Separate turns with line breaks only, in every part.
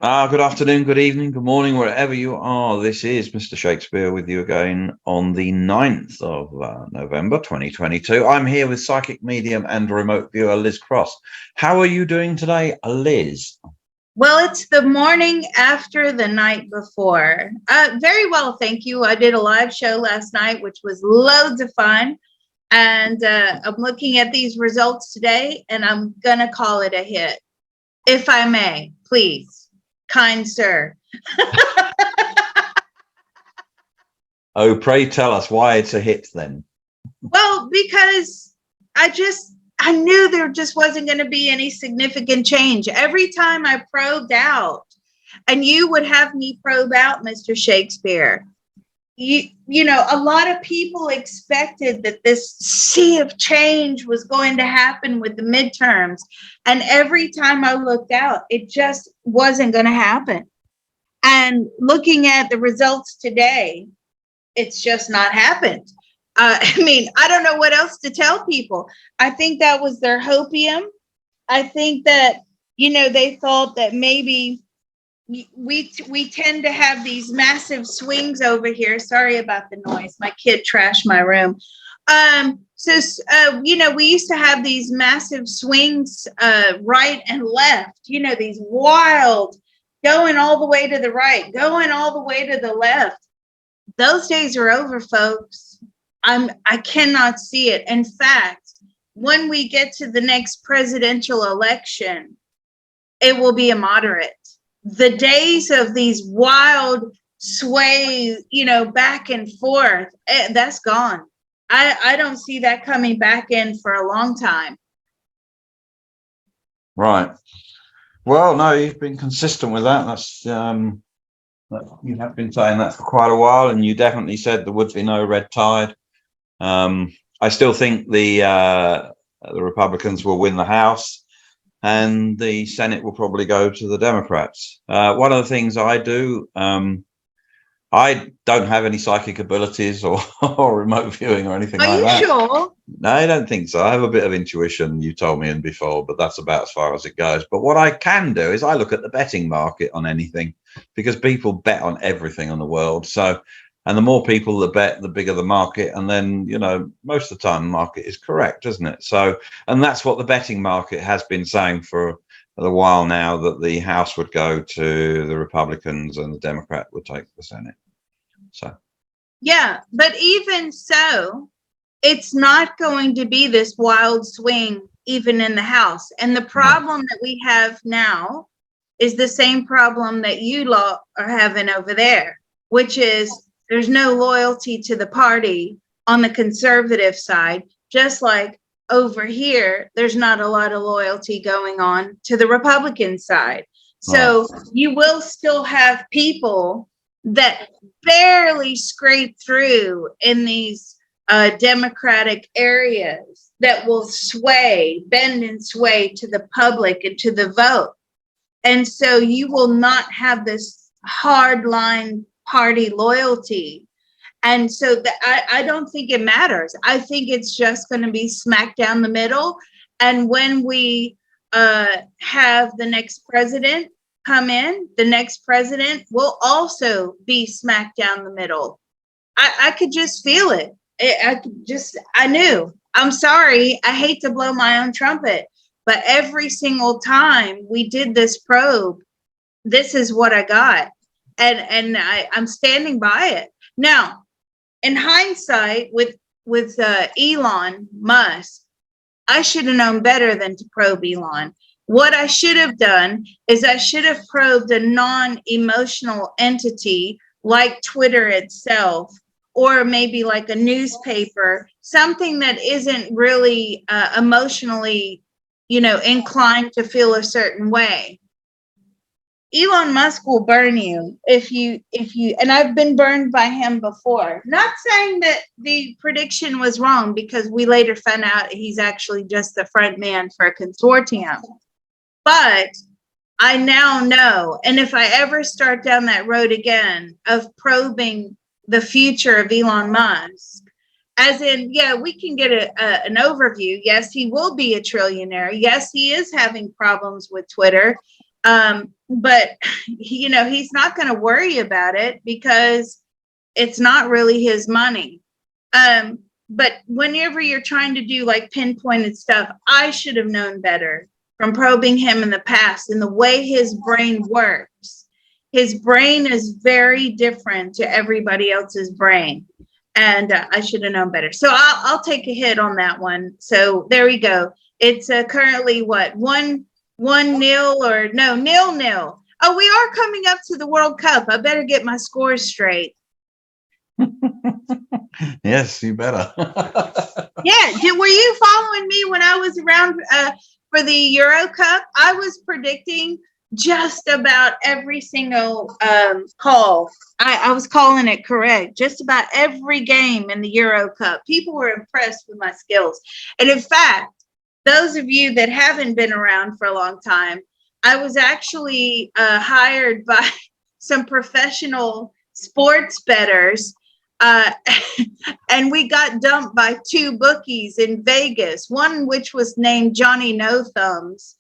Good afternoon, good evening, good morning, wherever you are. This is Mr. Shakespeare with you again on the 9th of November 2022. I'm here with psychic medium and remote viewer Liz Cross. How are you doing today, Liz?
Well, it's the morning after the night before. Very well, thank you. I did a live show last night, which was loads of fun. And I'm looking at these results today, and I'm going to call it a hit. If I may, please. Kind sir.
Oh, pray tell us why it's a hit then.
Well, because I knew there just wasn't going to be any significant change. Every time I probed out, and you would have me probe out, Mr. Shakespeare, you know, a lot of people expected that this sea of change was going to happen with the midterms. And every time I looked out, it just wasn't going to happen. And looking at the results today, it's just not happened. I mean, I don't know what else to tell people. I think that was their hopium. I think that, you know, they thought that maybe we tend to have these massive swings over here. Sorry about the noise. My kid trashed my room. You know, we used to have these massive swings right and left, you know, these wild going all the way to the right, going all the way to the left. Those days are over, folks. I cannot see it. In fact, when we get to the next presidential election, it will be a moderate. The days of these wild sways, you know, back and forth, that's gone. I don't see that coming back in for a long time.
Right. Well, no, you've been consistent with that. That's you have been saying that for quite a while, and you definitely said there would be no red tide. I still think the Republicans will win the House, and the Senate will probably go to the Democrats. One of the things I do, I don't have any psychic abilities or remote viewing or anything like that.
Are you sure?
No, I don't think so. I have a bit of intuition, you told me in before, but that's about as far as it goes. But what I can do is I look at the betting market on anything, because people bet on everything in the world. So, and the more people that bet, the bigger the market. And then, you know, most of the time the market is correct, isn't it? So, and that's what the betting market has been saying for a while now, that the House would go to the Republicans and the Democrat would take the Senate. So,
yeah, but even so, it's not going to be this wild swing even in the House. And the problem that we have now is the same problem that you lot are having over there, which is there's no loyalty to the party on the conservative side, just like over here, there's not a lot of loyalty going on to the Republican side. So you will still have people that barely scrape through in these Democratic areas that will bend and sway to the public and to the vote. And so you will not have this hardline party loyalty. And so I don't think it matters. I think it's just going to be smack down the middle. And when we have the next president come in, the next president will also be smack down the middle. I could just feel it. I knew. I'm sorry. I hate to blow my own trumpet, but every single time we did this probe, this is what I got. And I'm standing by it. Now, in hindsight, with Elon Musk, I should have known better than to probe Elon. What I should have done is I should have probed a non-emotional entity like Twitter itself, or maybe like a newspaper, something that isn't really emotionally, you know, inclined to feel a certain way. Elon Musk will burn you if you, and I've been burned by him before. Not saying that the prediction was wrong, because we later found out he's actually just the front man for a consortium. But I now know, and if I ever start down that road again of probing the future of Elon Musk, as in, yeah, we can get an overview. Yes, he will be a trillionaire. Yes, he is having problems with Twitter. But he's not going to worry about it because it's not really his money. But whenever you're trying to do like pinpointed stuff, I should have known better from probing him in the past and the way his brain works. His brain is very different to everybody else's brain. And I should have known better. So I'll take a hit on that one. So there we go. It's currently what, 1-0 or no, 0-0. Oh, we are coming up to the World Cup. I better get my scores straight.
Yes, you better.
Yeah. Were you following me when I was around for the Euro Cup? I was predicting just about every single call. I was calling it correct. Just about every game in the Euro Cup. People were impressed with my skills. And in fact, those of you that haven't been around for a long time, I was actually hired by some professional sports bettors. And we got dumped by 2 bookies in Vegas, one which was named Johnny No Thumbs.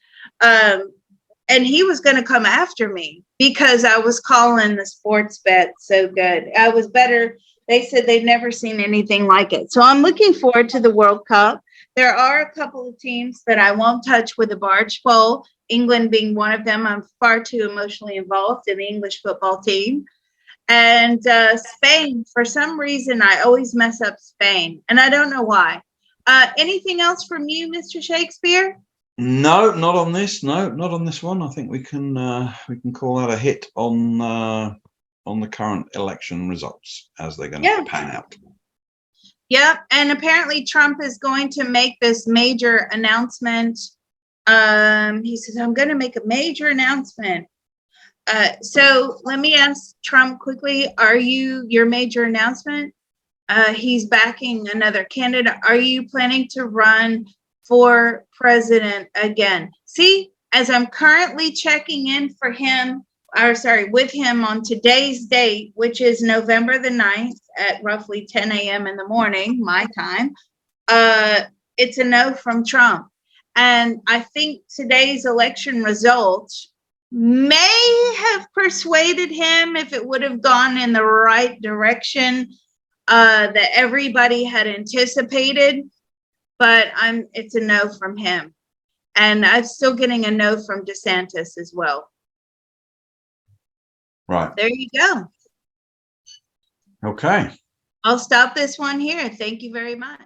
And he was going to come after me because I was calling the sports bet so good. I was better. They said they'd never seen anything like it. So I'm looking forward to the World Cup. There are a couple of teams that I won't touch with a barge pole, England being one of them. I'm far too emotionally involved in the English football team. And Spain, for some reason, I always mess up Spain, and I don't know why. Anything else from you, Mr. Shakespeare?
No, not on this. No, not on this one. I think we can call that a hit on the current election results as they're going to pan out.
Yep, and apparently Trump is going to make this major announcement. He says, "I'm going to make a major announcement." So let me ask Trump quickly, are you your major announcement? He's backing another candidate. Are you planning to run for president again? See, as I'm currently checking in for him, with him on today's date, which is November the 9th at roughly 10 a.m. in the morning, my time, it's a no from Trump. And I think today's election results may have persuaded him if it would have gone in the right direction that everybody had anticipated, but it's a no from him. And I'm still getting a no from DeSantis as well.
Right.
There you go.
Okay.
I'll stop this one here. Thank you very much.